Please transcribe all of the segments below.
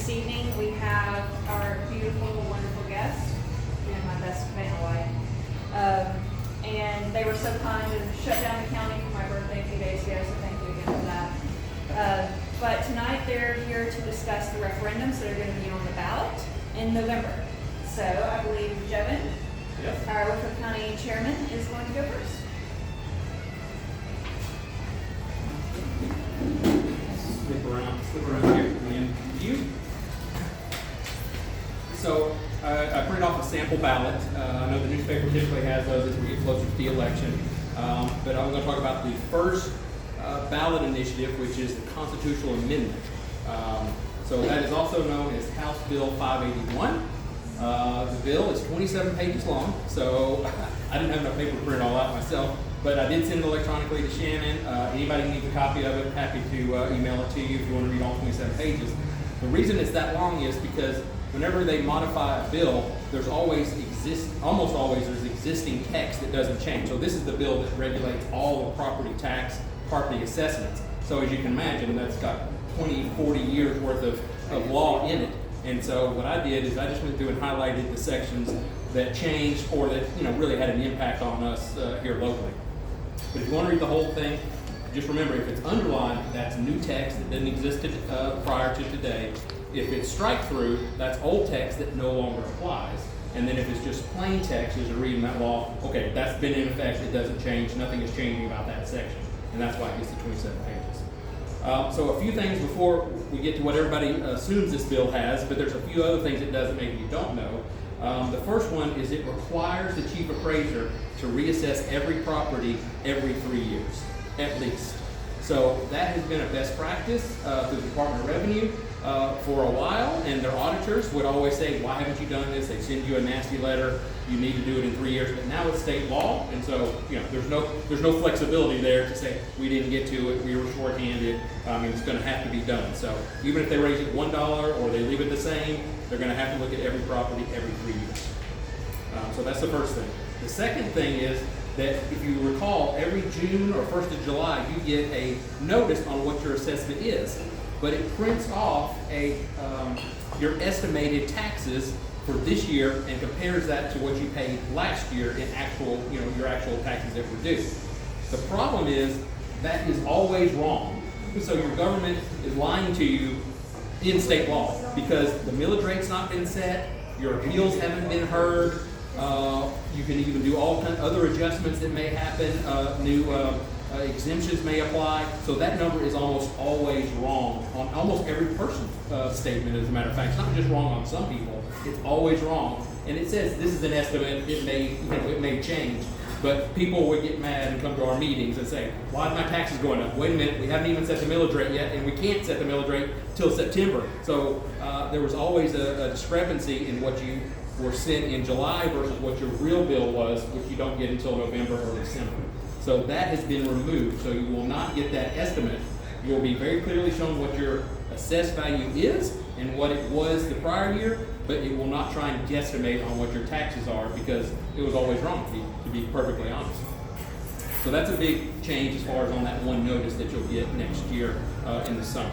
this evening we have our beautiful, wonderful guest, and my best fan alive. And they were so kind to shut down the county for my birthday a few days ago, so thank you again for that. But tonight they're here to discuss the referendums that are going to be on the ballot in November. So I believe Jevin, Yes. our Whitfield County Chairman, is going to go first. Slip around here and view. So I printed off a sample ballot. I know the newspaper typically has those as we get closer to the election. But I'm going to talk about the first ballot initiative, which is the constitutional amendment. So that is also known as House Bill 581. The bill is 27 pages long, so I didn't have enough paper to print it all out myself, but I did send it electronically to Shannon. Anybody who needs a copy of it, happy to email it to you if you want to read all 27 pages. The reason it's that long is because whenever they modify a bill, there's almost always there's existing text that doesn't change. So this is the bill that regulates all the property tax, property assessments. So as you can imagine, that's got 20, 40 years worth of law in it. And so what I did is I just went through and highlighted the sections that changed or that really had an impact on us here locally. But if you want to read the whole thing, just remember if it's underlined, that's new text that didn't exist prior to today. If it's strike through, that's old text that no longer applies. And then if it's just plain text as you're reading that law, okay, that's been in effect, it doesn't change, nothing is changing about that section. And that's why it gets to 27 pages. So a few things before we get to what everybody assumes this bill has, but there's a few other things it does that maybe you don't know. The first one is it requires the chief appraiser to reassess every property every 3 years, at least. So that has been a best practice through the Department of Revenue for a while, and their auditors would always say, why haven't you done this? They send you a nasty letter, you need to do it in 3 years, but now it's state law, and so there's no flexibility there to say, we didn't get to it, we were shorthanded, it's gonna have to be done. So even if they raise it $1 or they leave it the same, they're gonna have to look at every property every 3 years. So that's the first thing. The second thing is that if you recall, every June or 1st of July, you get a notice on what your assessment is. But it prints off your estimated taxes for this year and compares that to what you paid last year in your actual taxes that were due. The problem is that is always wrong. So your government is lying to you in state law because the millage rate's not been set, your appeals haven't been heard. You can even do all kinds of other adjustments that may happen, new exemptions may apply. So that number is almost always wrong on almost every person's statement, as a matter of fact. It's not just wrong on some people, it's always wrong. And it says this is an estimate, it may change. But people would get mad and come to our meetings and say, why are my taxes going up? Wait a minute, we haven't even set the millage rate yet, and we can't set the millage rate till September. So there was always a discrepancy in what you were sent in July versus what your real bill was, which you don't get until November or December. So that has been removed, so you will not get that estimate. You will be very clearly shown what your assessed value is and what it was the prior year, but it will not try and guesstimate on what your taxes are because it was always wrong, to be perfectly honest. So that's a big change as far as on that one notice that you'll get next year in the summer.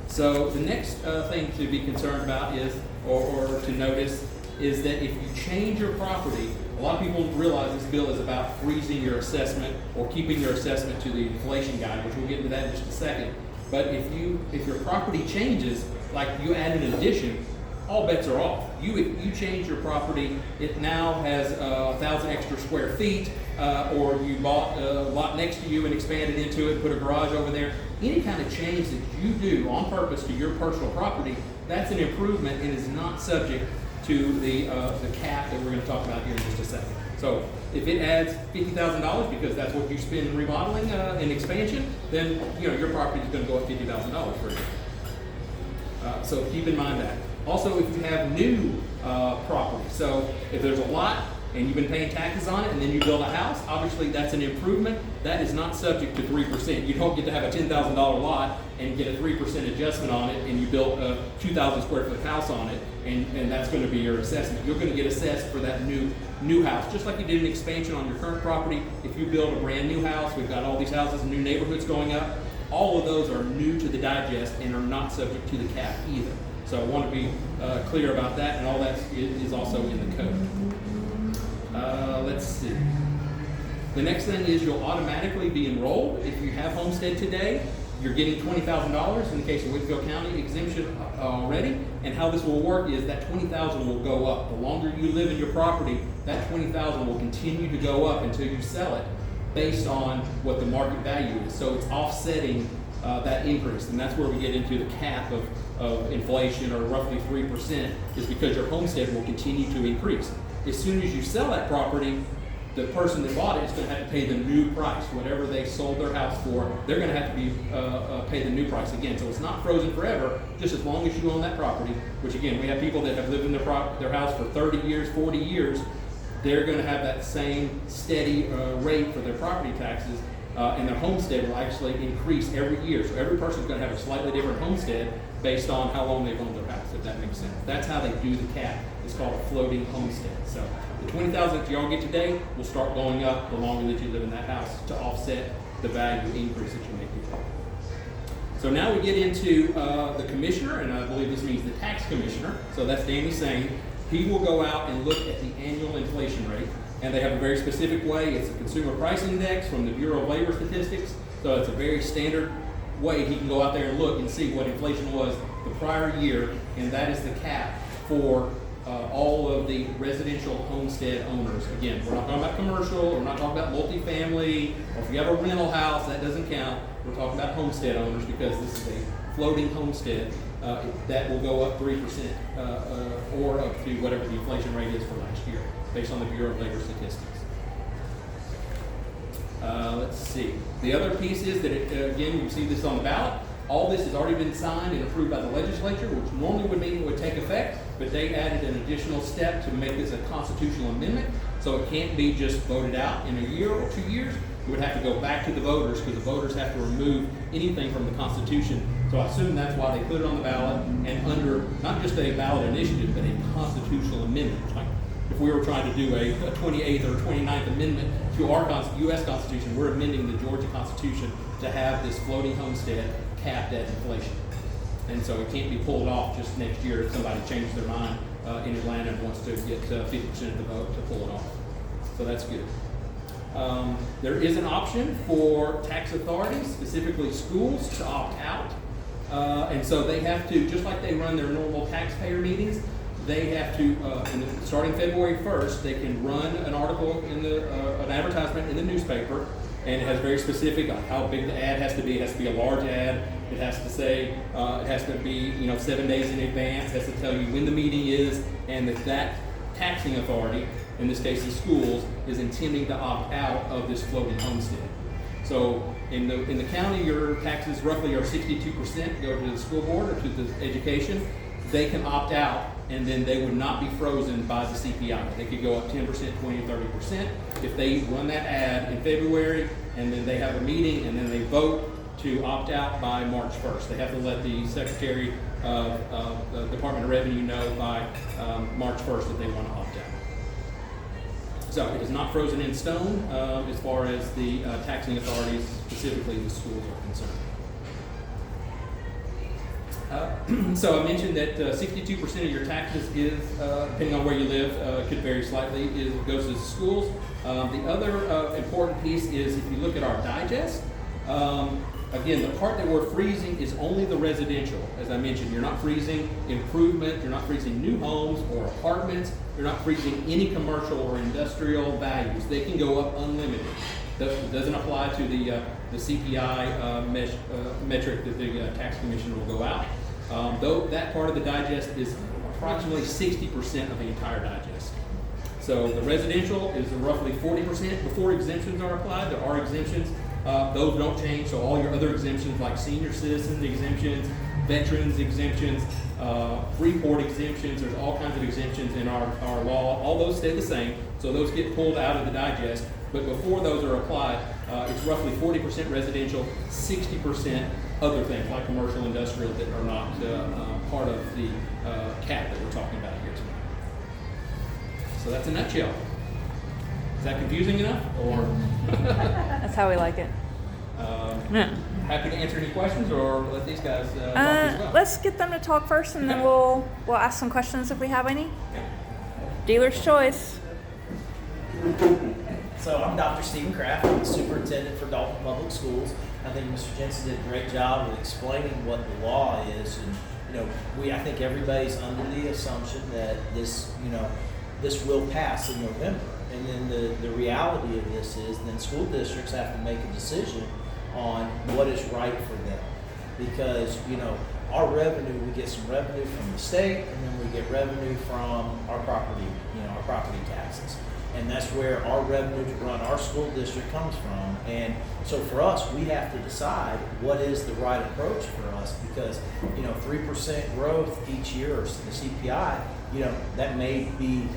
So the next thing to be concerned about is, or to notice, is that if you change your property, a lot of people realize this bill is about freezing your assessment or keeping your assessment to the inflation guide, which we'll get into that in just a second. But if your property changes, like you add an addition, all bets are off. If you change your property, it now has 1,000 extra square feet, or you bought a lot next to you and expanded into it, put a garage over there. Any kind of change that you do on purpose to your personal property, that's an improvement and is not subject to the cap that we're going to talk about here in just a second. So if it adds $50,000 because that's what you spend in remodeling and expansion, then your property is going to go up $50,000 for you. So keep in mind that. Also, if you have new property, so if there's a lot and you've been paying taxes on it and then you build a house, obviously that's an improvement. That is not subject to 3%. You don't get to have a $10,000 lot and get a 3% adjustment on it and you built a 2,000 square foot house on it and that's going to be your assessment. You're going to get assessed for that new house, just like you did an expansion on your current property. If you build a brand new house, we've got all these houses and new neighborhoods going up, all of those are new to the digest and are not subject to the cap either. So I want to be clear about that, and all that is also in the code. Let's see. The next thing is you'll automatically be enrolled. If you have homestead today, you're getting $20,000 in the case of Whitfield County exemption already. And how this will work is that $20,000 will go up. The longer you live in your property, that $20,000 will continue to go up until you sell it based on what the market value is. So it's offsetting that increase, and that's where we get into the cap of inflation, or roughly 3%, is because your homestead will continue to increase. As soon as you sell that property, the person that bought it is going to have to pay the new price. Whatever they sold their house for, they're going to have to be pay the new price again. So it's not frozen forever, just as long as you own that property, which again, we have people that have lived in their house for 30 years, 40 years. They're going to have that same steady rate for their property taxes, and their homestead will actually increase every year. So every person's going to have a slightly different homestead based on how long they've owned their house, if that makes sense. That's how they do the cap. It's called a floating homestead. So the $20,000 that y'all get today will start going up the longer that you live in that house to offset the value increase that you make here. So now we get into the commissioner, and I believe this means the tax commissioner. So that's Danny saying he will go out and look at the annual inflation rate, and they have a very specific way. It's a consumer price index from the Bureau of Labor Statistics. So it's a very standard way he can go out there and look and see what inflation was the prior year, and that is the cap for all of the residential homestead owners. Again, we're not talking about commercial, we're not talking about multifamily, or if you have a rental house, that doesn't count. We're talking about homestead owners because this is a floating homestead that will go up 3% or up to whatever the inflation rate is for last year, based on the Bureau of Labor Statistics. Let's see. The other piece is that, again, you see this on the ballot. All this has already been signed and approved by the legislature, which normally would mean it would take effect, but they added an additional step to make this a constitutional amendment, so it can't be just voted out in a year or 2 years. It would have to go back to the voters, because the voters have to remove anything from the Constitution. So I assume that's why they put it on the ballot, and under not just a ballot initiative, but a constitutional amendment. Like if we were trying to do a 28th or 29th amendment to our U.S. Constitution, we're amending the Georgia Constitution to have this floating homestead capped at inflation. And so it can't be pulled off just next year if somebody changes their mind in Atlanta and wants to get 50% of the vote to pull it off. So that's good. There is an option for tax authorities, specifically schools, to opt out. And so they have to, just like they run their normal taxpayer meetings, they have to, starting February 1st, they can run an article in an advertisement in the newspaper, and it has very specific on how big the ad has to be. It has to be a large ad. It has to say, it has to be 7 days in advance. It has to tell you when the meeting is, and that taxing authority, in this case the schools, is intending to opt out of this floating homestead. So in the county, your taxes roughly are 62% go to the school board or to the education. They can opt out, and then they would not be frozen by the CPI. They could go up 10%, 20, 30%. If they run that ad in February, and then they have a meeting, and then they vote to opt out by March 1st. They have to let the Secretary of the Department of Revenue know by March 1st that they want to opt out. So it is not frozen in stone as far as the taxing authorities, specifically the schools, are concerned. So I mentioned that 62% of your taxes is, depending on where you live, could vary slightly, goes to the schools. The other important piece is if you look at our digest, again, the part that we're freezing is only the residential. As I mentioned, you're not freezing improvement, you're not freezing new homes or apartments, you're not freezing any commercial or industrial values. They can go up unlimited. That doesn't apply to the CPI metric that the tax commission will go out. Though that part of the digest is approximately 60% of the entire digest. So the residential is roughly 40% before exemptions are applied. There are exemptions. Those don't change, so all your other exemptions like senior citizen exemptions, veterans exemptions, Freeport exemptions, there's all kinds of exemptions in our law. All those stay the same, so those get pulled out of the digest. But before those are applied, it's roughly 40% residential, 60% other things like commercial, industrial that are not part of the cap that we're talking about here tonight. So that's a nutshell. Is that confusing enough, or? That's how we like it. Yeah. Happy to answer any questions or let these guys talk as well. Let's get them to talk first, and then we'll ask some questions if we have any. Dealer's choice. So I'm Dr. Stephen Kraft. I'm the superintendent for Dalton Public Schools. I think Mr. Jensen did a great job of explaining what the law is, and I think everybody's under the assumption that this will pass in November. And then the reality of this is then school districts have to make a decision on what is right for them. Because, our revenue, we get some revenue from the state, and then we get revenue from our property taxes. And that's where our revenue to run our school district comes from. And so for us, we have to decide what is the right approach for us, because 3% growth each year, or the CPI, that may be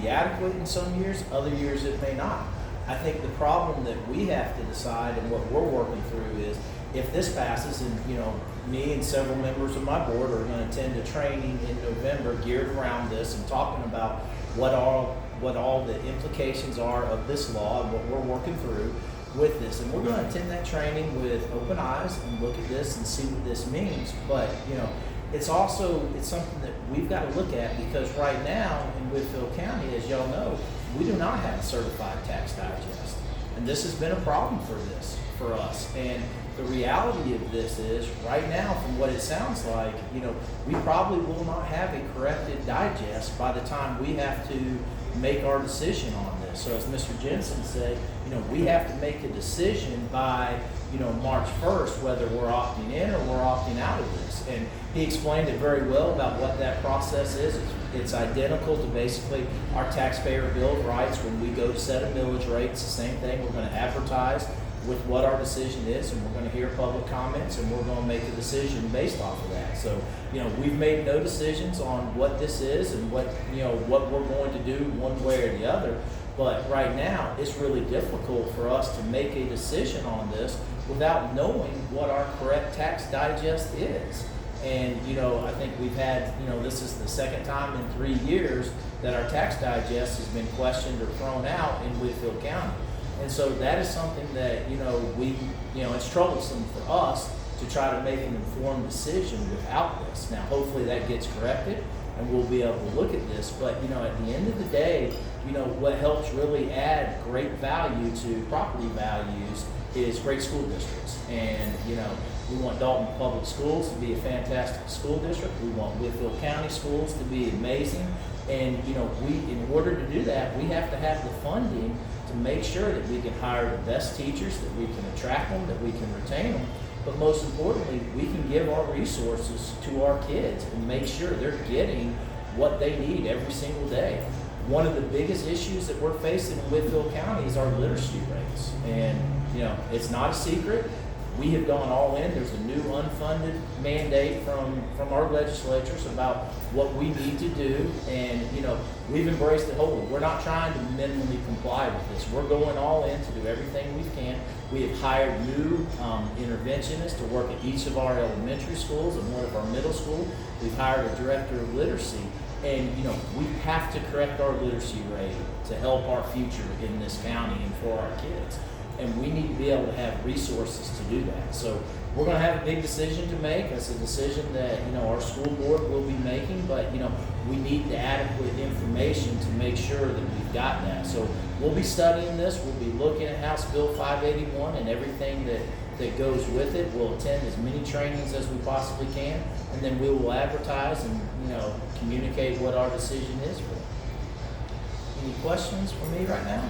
adequate in some years. Other years it may not. I think the problem that we have to decide, and what we're working through, is if this passes, and me and several members of my board are going to attend a training in November geared around this and talking about what all the implications are of this law and what we're working through with this. And we're going to attend that training with open eyes and look at this and see what this means. But, it's something that we've got to look at, because right now in Whitfield County, as y'all know, we do not have a certified tax digest. And this has been a problem for us. And the reality of this is, right now, from what it sounds like, we probably will not have a corrected digest by the time we have to make our decision on this. So as Mr. Jensen said, we have to make a decision by, March 1st, whether we're opting in or we're opting out of this. And he explained it very well about what that process is. It's identical to basically our taxpayer bill of rights. When we go to set a millage rate, it's the same thing. We're going to advertise with what our decision is, and we're going to hear public comments, and we're going to make a decision based off of that. So, we've made no decisions on what this is and what we're going to do one way or the other. But right now, it's really difficult for us to make a decision on this without knowing what our correct tax digest is. And, I think we've had, this is the second time in 3 years that our tax digest has been questioned or thrown out in Whitfield County. And so that is something that, it's troublesome for us to try to make an informed decision without this. Now, hopefully that gets corrected and we'll be able to look at this. But, at the end of the day, what helps really add great value to property values is great school districts. And, we want Dalton Public Schools to be a fantastic school district. We want Whitfield County schools to be amazing. And, in order to do that, we have to have the funding to make sure that we can hire the best teachers, that we can attract them, that we can retain them. But most importantly, we can give our resources to our kids and make sure they're getting what they need every single day. One of the biggest issues that we're facing in Whitfield County is our literacy rates. And, it's not a secret. We have gone all in. There's a new unfunded mandate from our legislatures about what we need to do. And, we've embraced it wholly. We're not trying to minimally comply with this. We're going all in to do everything we can. We have hired new interventionists to work at each of our elementary schools and one of our middle schools. We've hired a director of literacy. And, we have to correct our literacy rate to help our future in this county and for our kids. And we need to be able to have resources to do that. So we're going to have a big decision to make. It's a decision that, our school board will be making, but, we need the adequate information to make sure that we've got that. So we'll be studying this. We'll be looking at House Bill 581 and everything that goes with it. We'll attend as many trainings as we possibly can, and then we will advertise and, communicate what our decision is for them. Any questions for me right now?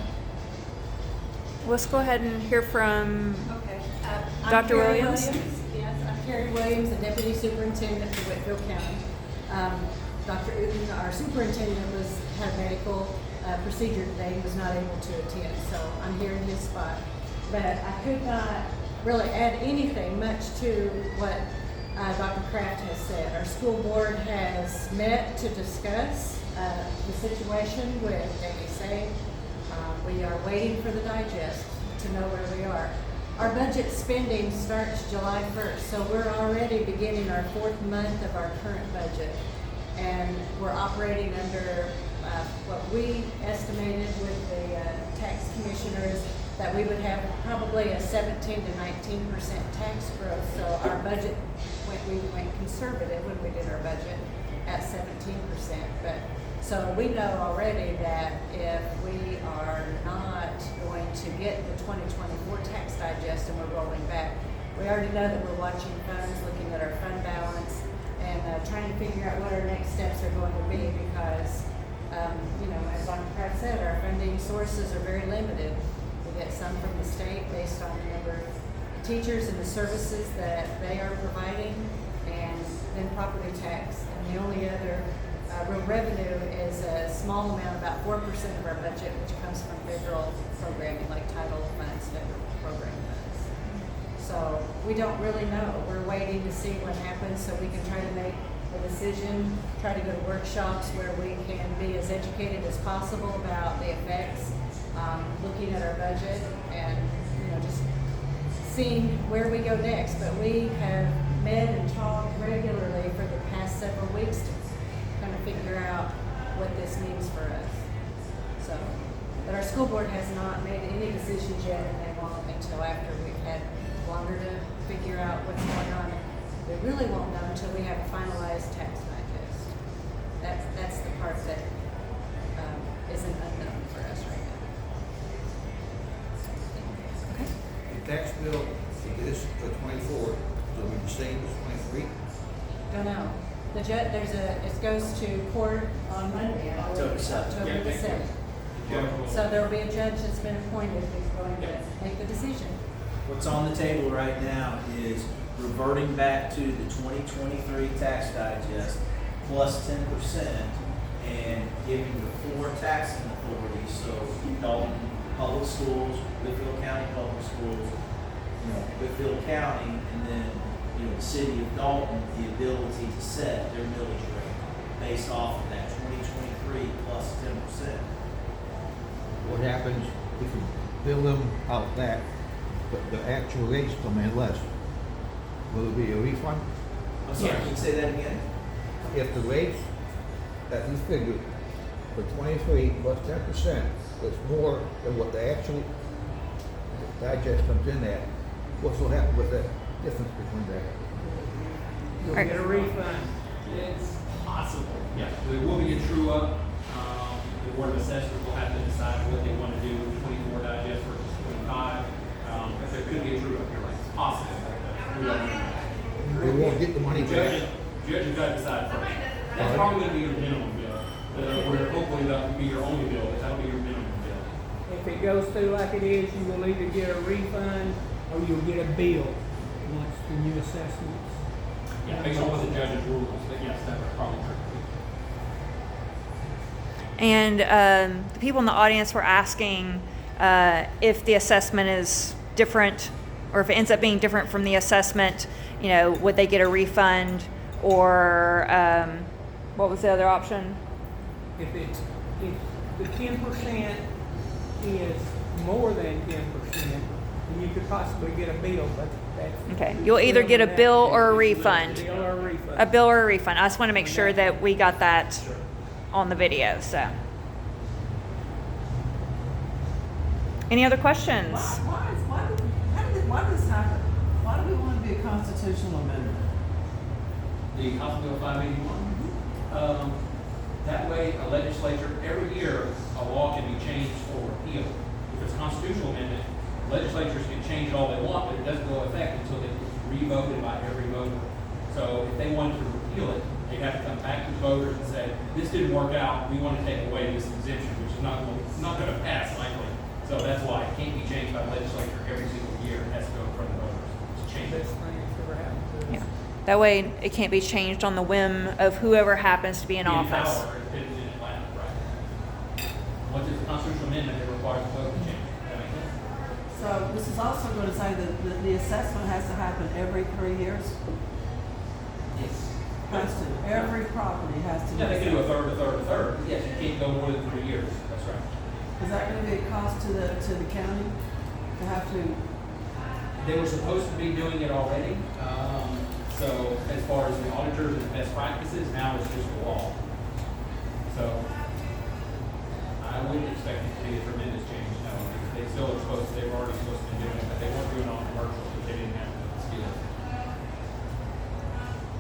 Let's go ahead and hear from Okay. Dr. I'm Carrie Williams. Yes, I'm Carrie Williams, the Deputy Superintendent for Whitfield County. Dr. Uden, our superintendent, had a medical procedure today and was not able to attend, so I'm here in his spot. But I could not really add anything much to what Dr. Kraft has said. Our school board has met to discuss the situation with DSA. We are waiting for the digest to know where we are. Our budget spending starts July 1st, so we're already beginning our 4th month of our current budget. And we're operating under what we estimated with the tax commissioners that we would have probably a 17 to 19% tax growth. So our budget, we went conservative when we did our budget at 17%. But so we know already that if we are not going to get the 2024 tax digest and we're rolling back, we already know that we're watching funds, looking at our fund balance, and trying to figure out what our next steps are going to be because, as Dr. Pratt said, our funding sources are very limited. We get some from the state based on the number of teachers and the services that they are providing, and then property tax. And the only other real revenue is a small amount, about 4% of our budget, which comes from federal programming, like title funds, federal program funds. So we don't really know. We're waiting to see what happens so we can try to make a decision, try to go to workshops where we can be as educated as possible about the effects, looking at our budget and, just seeing where we go next. But we have met and talked regularly for the past several weeks to kind of figure out what this means for us. So, but our school board has not made any decisions yet, and they won't until after we've had longer to figure out what's going on. We really won't know until we have a finalized tax digest. That's the part that is an unknown for us right now. Okay. The tax bill is for 24, so we the same as 23. Don't know. The it goes to court on Monday. October 7th. October the 7th. So there will be a judge that's been appointed who's going to make the decision. What's on the table right now is reverting back to the 2023 tax digest plus 10% and giving the 4 taxing authorities, so Dalton Public Schools, Whitfield County Public Schools, Whitfield County, and then the city of Dalton, the ability to set their millage rate based off of that 2023 plus 10%. What happens if you bill them out that, but the actual rates come in less? Will it be a refund? I'm sorry, can you say that again? If the rates that you figured for 23 plus 10% is more than what the actual digest comes in at, what will happen with that difference between that? You'll get a refund. It's possible. Yeah, there will be a true up. The Board of Assessors will have to decide what they want to do with 24 digest versus 25. But there could be a true up. You're right. It's possible. We don't know. They won't get the money back. Judge has got to decide first. That's probably going to be your minimum bill. We're hopefully that will be your only bill, but that'll be your minimum bill. If it goes through like it is, you will either get a refund or you'll get a bill once the new assessments. Yeah, based on what the judge's rules, but yes, that's probably true. And the people in the audience were asking if the assessment is different, or if it ends up being different from the assessment, would they get a refund, or what was the other option? If the 10% is more than 10%, then you could possibly get a bill, but that's... Okay, you'll either get a bill or a refund. A bill or a refund. A bill or a refund. I just want to make sure that we got that on the video, so. Any other questions? Why does this happen? Why do we want to be a constitutional amendment? The House Bill 581. That way, a legislature, every year, a law can be changed or repealed. If it's a constitutional amendment, legislatures can change it all they want, but it doesn't go into effect until it's re-voted by every voter. So if they wanted to repeal it, they'd have to come back to the voters and say, this didn't work out, we want to take away this exemption, which is not going to pass likely. So that's why it can't be changed by the legislature every single year. It has to go in front of the voters to change it. Best thing that's ever happened to us. Yeah. That way, it can't be changed on the whim of whoever happens to be in office. Power, it is in Atlanta, right? Once it's a constitutional amendment, it requires a vote to change it. That makes sense? So this is also going to say that the assessment has to happen every 3 years? Yes. Has to. Every property has to be. Yeah, they can do a third, a third, a third. Yes, you can't go more than 3 years. That's right. Is that going to be a cost to the county to have to? They were supposed to be doing it already. So as far as the auditors and best practices, now it's just a law. So I wouldn't expect it to be a tremendous change. No, they still still are supposed to, they were already supposed to be doing it, but they weren't doing it on commercial because they didn't have the skills.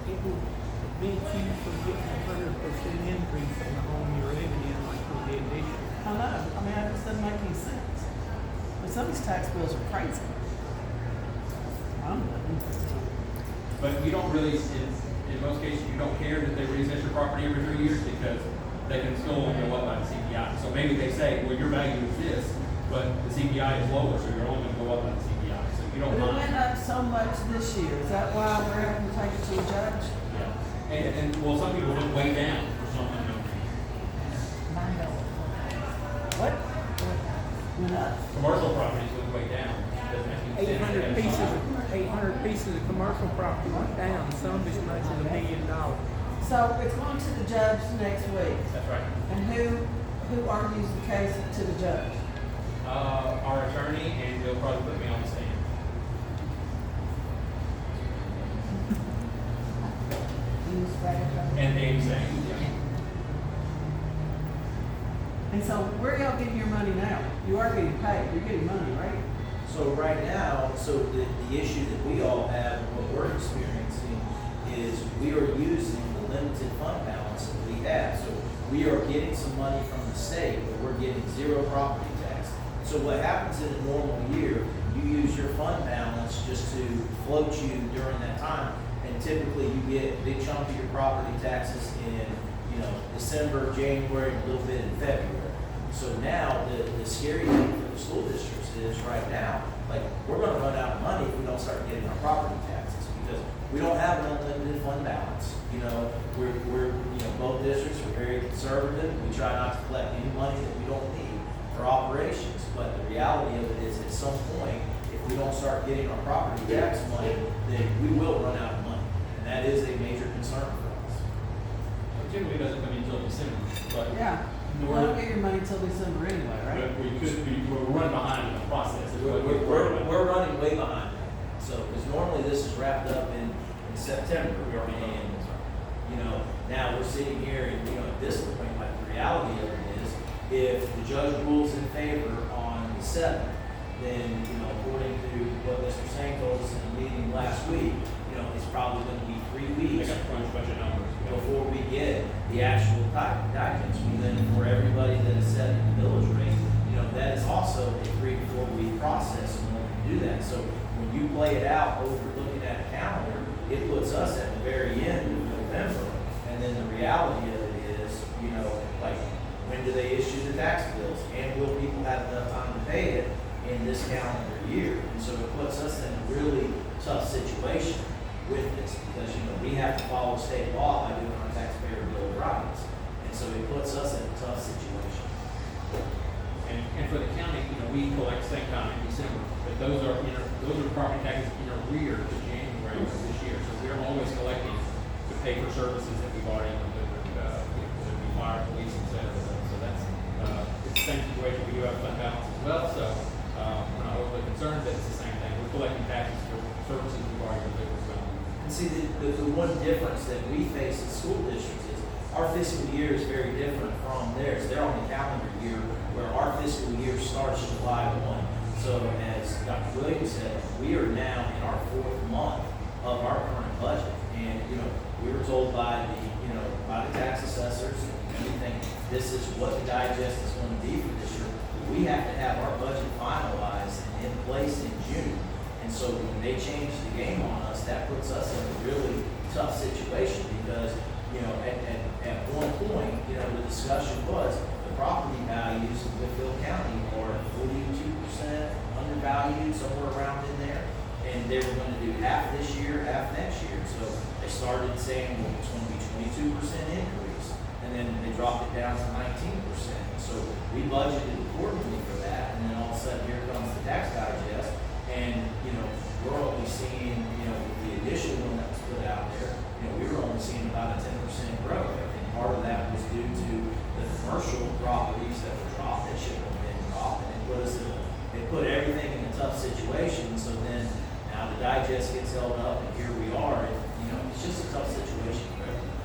It would prevent you from getting 100% increase on the home you're living in like we did this year. I know, I mean, it just doesn't make any sense. But some of these tax bills are crazy. I'm not. But you don't really, in most cases, you don't care that they reassess your property every 3 years because they can still only go up by the CPI. So maybe they say, well, your value is this, but the CPI is lower, so you're only gonna go up by the CPI. So you don't But it mind. went up so much this year, is that why we're having to take it to a judge? Yeah. And well, some people went way down for some unknown reason. What? Went up? Commercial properties went way down. Doesn't make any sense. 800 pieces of commercial property went down, some as much as $1 million. So it's going to the judge next week. That's right. And who argues the case to the judge? Our attorney, and they'll probably put me on the stand. And Dave saying, yeah. And so where are y'all getting your money now? You are getting paid, you're getting money, right? So right now, the issue that we all have, and what we're experiencing, is we are using the limited fund balance that we have. So we are getting some money from the state, but we're getting zero property tax. So what happens in a normal year, you use your fund balance just to float you during that time, and typically you get a big chunk of your property taxes in, December, January, and a little bit in February. So now the scary thing for the school districts is right now, like, we're gonna run out of money if we don't start getting our property taxes, because we don't have an unlimited fund balance. We're both districts are very conservative. We try not to collect any money that we don't need for operations. But the reality of it is, at some point, if we don't start getting our property tax money, then we will run out of money. And that is a major concern for us. It typically doesn't come in until December, but. Yeah. You don't get your money till December anyway, right? But we could be, we're running behind in the process. is what we're worried about. We're running way behind. So, because normally this is wrapped up in September. And, now we're sitting here and, at this point, like, the reality of it is, if the judge rules in favor on the 7th, then, according to what Mr. Sang told us in the meeting last week, it's probably going to be 3 They weeks got to crunch a bunch of numbers. before we get the actual documents. Then for everybody that is set in the village rate, that is also a 3 to 4 week process in order to do that. So when you play it out over looking at a calendar, it puts us at the very end of November. And then the reality of it is, like, when do they issue the tax bills? And will people have enough time to pay it in this calendar year? And so it puts us in a really tough situation with this, because we have to follow state law by doing our taxpayer bill of rights, and so it puts us in a tough situation. And for the county, we collect same time in December, but those are property taxes in arrears to January of this year. So we're always collecting to pay for services that we've already delivered, whether it be fire, police, et cetera. So that's it's the same situation. We do have fund balance as well. So we're not overly concerned that it's the same thing. We're collecting taxes for services we've already delivered as well. And see, the one difference that we face in school districts is our fiscal year is very different from theirs. They're on the calendar year, where our fiscal year starts July 1. So as Dr. Williams said, we are now in our 4th month of our current budget. And, we were told by the tax assessors, and we think this is what the digest is going to be for this year. We have to have our budget finalized and in place in June. And so when they change the game on us, that puts us in a really tough situation, because, at one point, the discussion was the property values in Whitfield County are 42% undervalued, somewhere around in there. And they were going to do half this year, half next year. So they started saying, well, it's going to be 22% increase. And then they dropped it down to 19%. So we budgeted accordingly for that. And then all of a sudden, here comes the tax digest. And, we're only seeing, the initial one that was put out there, we were only seeing about a 10% growth. And part of that was due to the commercial properties that were dropped, that shouldn't have been dropped. And it put everything in a tough situation. So then now the digest gets held up, and here we are. And, it's just a tough situation for everyone.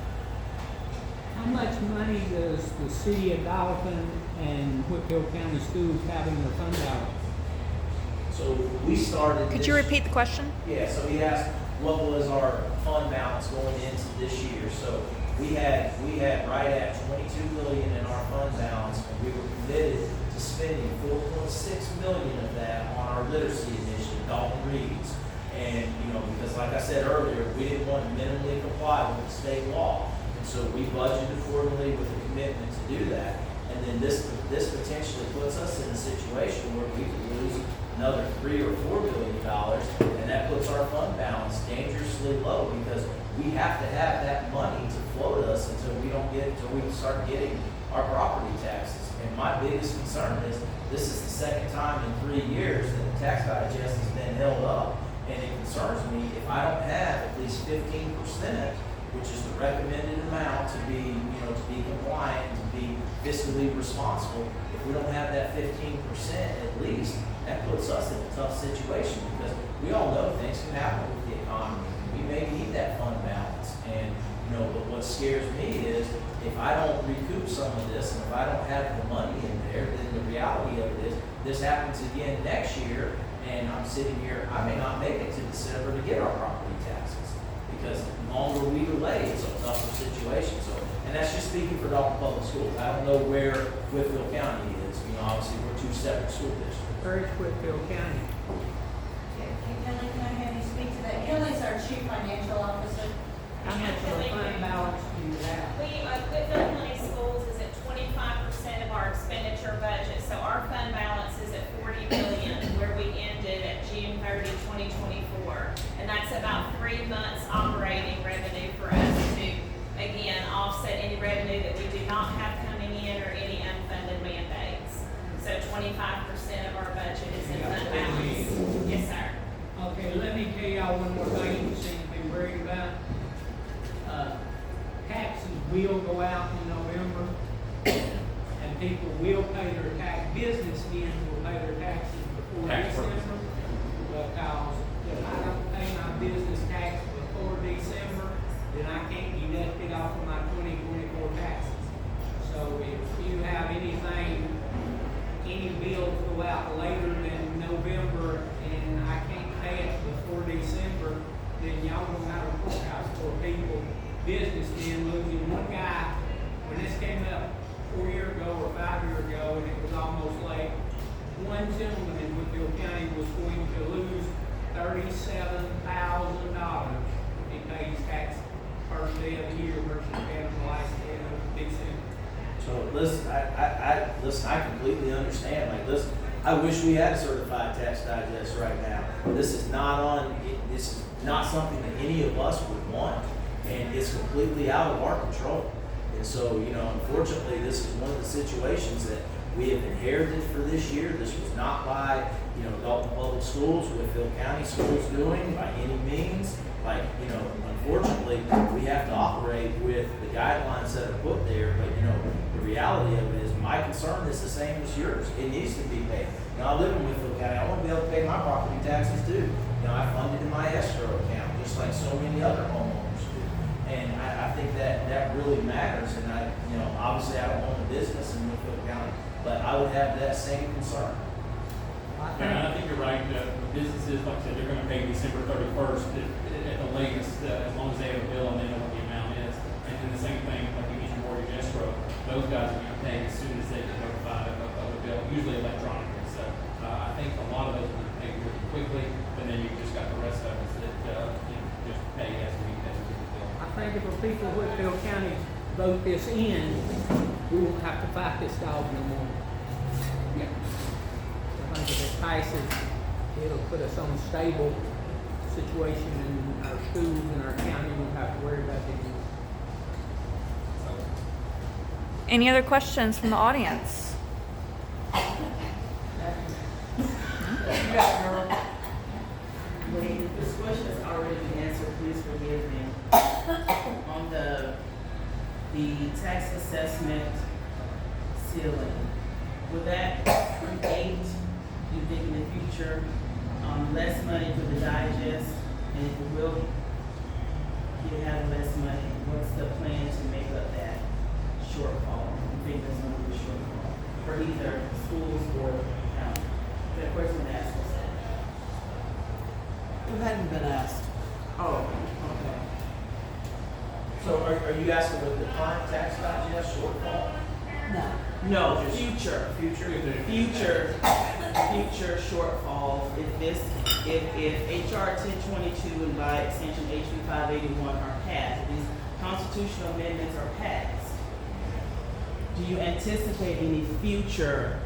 How much money does the city of Dalton and Whitfield County Schools have in their fund balance? So we started. Could you repeat the question? Yeah, so he asked what was our fund balance going into this year. So we had right at 22 million in our fund balance, and we were committed to spending 4.6 million of that on our literacy initiative, Dalton Reads. And, because like I said earlier, we didn't want to minimally comply with the state law. And so we budgeted accordingly with a commitment to do that. And then this potentially puts us in a situation where we could lose another $3 or $4 billion, and that puts our fund balance dangerously low because we have to have that money to float us until we start getting our property taxes. And my biggest concern is this is the second time in 3 years that the tax digest has been held up. And it concerns me if I don't have at least 15%, which is the recommended amount to be compliant, to be fiscally responsible. If we don't have that 15% at least, that puts us in a tough situation because we all know things can happen with the economy. We may need that fund balance. And, but what scares me is if I don't recoup some of this and if I don't have the money in there, then the reality of it is this happens again next year. And I'm sitting here, I may not make it to December to get our property taxes because the longer we delay, it's a tougher situation. So, and that's just speaking for Dalton Public Schools. I don't know where Whitfield County is. Obviously we're two separate school districts. Where is Whitfield County? Kelly, can I have you speak to that? Kelly's our chief financial officer. How much of the fund balance do you have? Whitfield County Schools is at 25% of our expenditure budget, so our fund balance is at 40 million, where we ended at June 30, 2024, and that's about 3 months operating revenue for us to, again, offset any revenue that we do not have coming in or any unfunded mandates. So 25% of our budget is in fund balance. Yes, sir. Okay, let me tell y'all one more thing you seem to be worried about. Taxes will go out in November, and people will pay their tax. Businessmen will pay their taxes before December, because if I don't pay my business tax before December, then I can't deduct it off of my 2024 taxes. So if you have anything, any bills go out later than November, and I can't pay it before December, then y'all don't have a courthouse for people, businessmen losing. One guy, when this came up 4 years ago or 5 years ago, and it was almost like one gentleman in Whitfield County was going to lose $37,000 if he pays tax first day of the year versus paying the last day of December. So listen, I completely understand. Like, listen, I wish we had a certified tax digest right now. This is not something that any of us would want, and it's completely out of our control. And so, unfortunately, this is one of the situations that we have inherited for this year. This was not by, Dalton Public Schools, Whitfield County Schools doing by any means. Like, unfortunately, we have to operate with the guidelines that are put there. But, the reality of it is my concern is the same as yours. It needs to be paid. I live in Whitfield County. I want to be able to pay my property taxes too. I fund it in my escrow account, just like so many other homeowners do. And I think that really matters. And obviously I don't own a business in Whitfield County, but I would have that same concern. I think you're right. Businesses, like I said, they're going to pay December 31st at the latest, as long as they have a bill and they know what the amount is. And then the same thing, like you mentioned, mortgage escrow, those guys are going to pay as soon as they get notified of a bill, usually electronically. So I think a lot of those are going to pay really quickly, but then you've just got the rest of us that just pay as we get the bill. I think if the people of Whitfield County vote this in, we won't have to fight this dog no more. Yeah. I think if it passes, it'll put us on a stable situation in our schools and our county. We won't have to worry about it anymore. Any other questions from the audience? This question has already been answered, please forgive me. On the tax assessment ceiling, will that create, you think in the future, less money for the digest? And if we will have less money, what's the plan to make up that shortfall? You think there's going to be a shortfall for either schools or county? That question asked us that. You hadn't been asked. Oh, okay. So are you asking with the current tax digest shortfall? No. No, Just future shortfalls, if HR 1022 and by extension HB 581 are passed, these constitutional amendments are passed, do you anticipate any future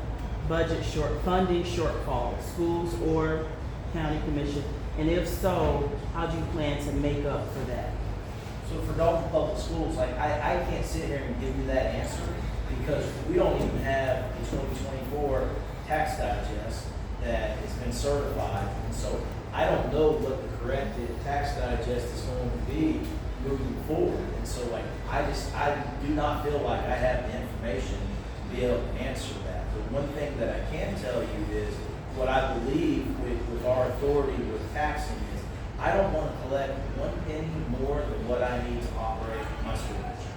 budget funding shortfalls, schools or county commission? And if so, how do you plan to make up for that? So for Dalton Public Schools, like, I can't sit here and give you that answer because we don't even have the 2024 tax digest that has been certified. And so I don't know what the corrected tax digest is going to be moving forward. And so like, I do not feel like I have the information to be able to answer that. But one thing that I can tell you is what I believe with our authority with taxing is I don't want to collect one penny more than what I need to operate my school district.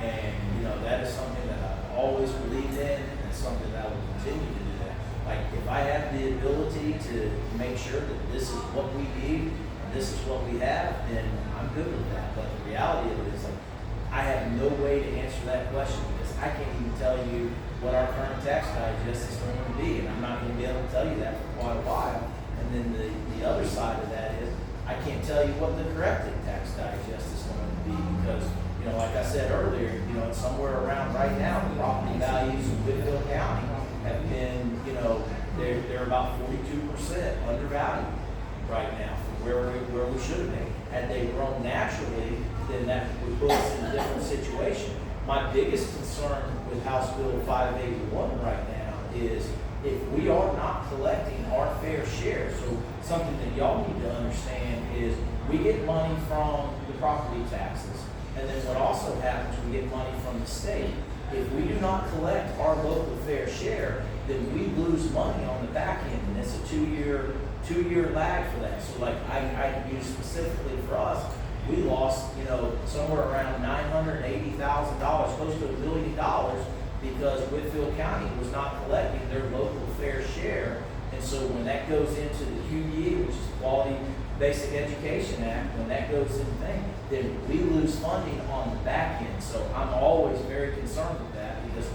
And, you know, that is something that I've always believed in, and it's something that I will continue to do that. Like, if I have the ability to make sure that this is what we need, and this is what we have, then I'm good with that. But the reality of it is, like, I have no way to answer that question because I can't even tell you what our current tax digest is going to be, and I'm not going to be able to tell you that for quite a while. And then the other side of that is, I can't tell you what the corrected tax digest is going to be because, you know, like I said earlier, you know, it's somewhere around right now, the property values in Whitfield County have been, you know, they're about 42% undervalued right now from where we should have been. Had they grown naturally, then that would put us in a different situation. My biggest concern with House Bill 581 right now is if we are not collecting our fair share, so something that y'all need to understand is we get money from the property taxes, and then what also happens, we get money from the state. If we do not collect our local fair share, then we lose money on the back end, and it's a two-year lag for that. So like I can use specifically for us, we lost, you know, somewhere around $980,000, close to $1 million, because Whitfield County was not collecting their local fair share. And so when that goes into the QE, which is Quality Basic Education Act, when that goes in thing, then we lose funding on the back end. So I'm always very concerned with that because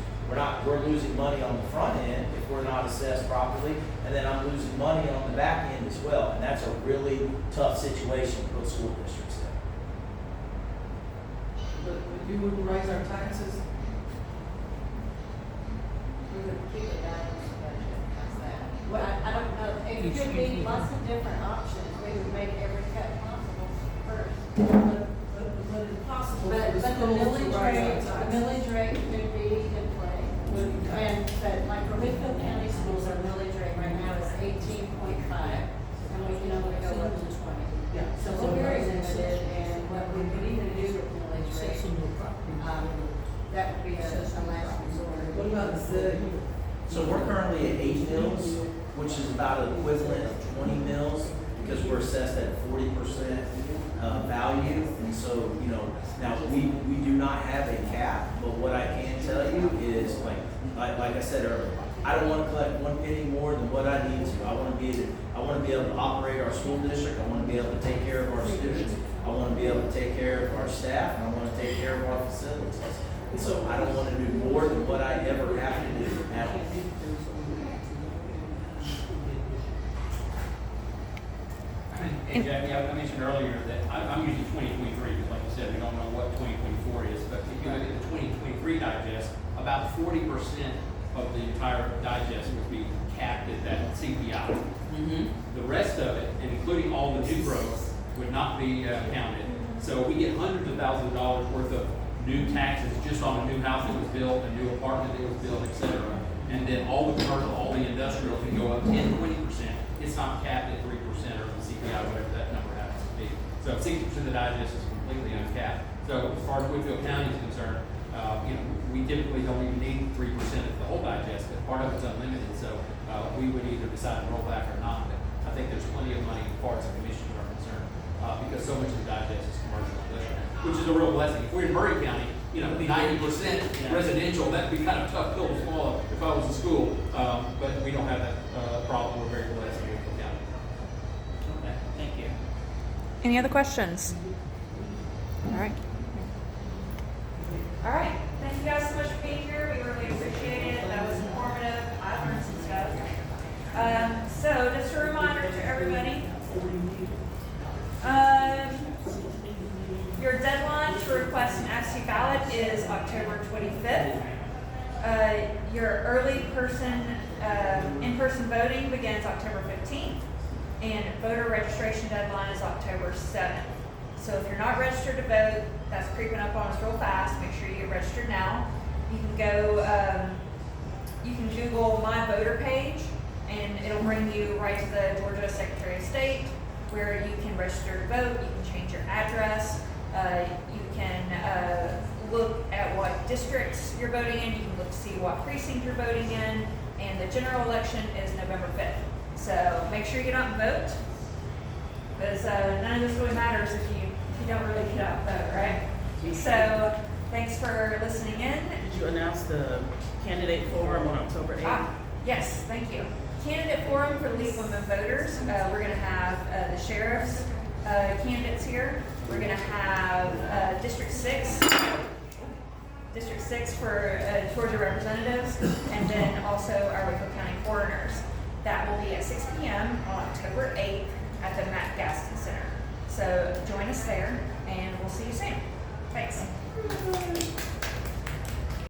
we're losing money on the front end if we're not assessed properly, and then I'm losing money on the back end as well. And that's a really tough situation to put school districts in. But if you wouldn't raise our taxes, We would keep it balanced budget, how's that? Well, I don't know, it could be lots of different options, we would make every cut possible first. but it's possible for But the the schools to millage rate, raise the our taxes. millage rate could be in play. And, but like for Whitfield County Schools, our millage rate right now is 18.5, and we can only go up to 20. Yeah. So we're very limited, and what we would even do with the millage rate, that would be a last resort. What about the city? So we're currently at 8 mills, which is about an equivalent of 20 mills because we're assessed at 40% value. And so, you know, now we do not have a cap, but what I can tell you is like I said earlier, I don't want to collect one penny more than what I need to. I want to be able to operate our school district. I want to be able to take care of our students. I want to be able to take care of our staff, and I want to take care of our facilities. And so I don't want to do more than what I ever have to do at all. And Jackie, I mentioned earlier that I'm using 2023 because like you said, we don't know what 2024 is, but if you look at the 2023 digest, about 40% of the entire digest would be capped at that CPI. The rest of it, and including all the new growth, would not be counted. So we get hundreds of thousands of dollars worth of new taxes just on a new house that was built, a new apartment that was built, et cetera. And then all the commercial, all the industrial can go up 10, 20%. It's not capped at 3% or the CPI, whatever that number happens to be. So 60% of the digest is completely uncapped. So as far as Whitfield County is concerned, you know, we typically don't even need 3% of the whole digest, but part of it's unlimited. So we would either decide to roll back or not. But I think there's plenty of money as far as the commissions are concerned, because so much of the digest is commercial, which is a real blessing. If we're in Murray County, you know, 90% residential, that'd be kind of a tough pill to swallow if I was in school. But we don't have that problem. We're very blessed in Whitfield County. Okay, thank you. Any other questions? All right. All right. Thank you guys so much for being here. We really appreciate it. That was informative. I learned some stuff. So just a reminder to everybody. Your deadline to request an absentee ballot is October 25th. Your early in-person voting begins October 15th, and voter registration deadline is October 7th. So if you're not registered to vote, that's creeping up on us real fast. Make sure you get registered now. You can go, you can Google My Voter page, and it'll bring you right to the Georgia Secretary of State, where you can register to vote. You can change your address. You can look at what districts you're voting in. You can look to see what precinct you're voting in. And the general election is November 5th. So make sure you get out and vote, because none of this really matters if you don't really get out and vote, right? So thanks for listening in. Did you announce the candidate forum on October 8th? Yes, thank you. Candidate forum for League of Women Voters. We're going to have the sheriff's candidates here. We're going to have District 6 for Georgia representatives, and then also our Whitfield County coroners. That will be at 6 p.m. on October 8th at the Matt Gaston Center. So join us there, and we'll see you soon. Thanks.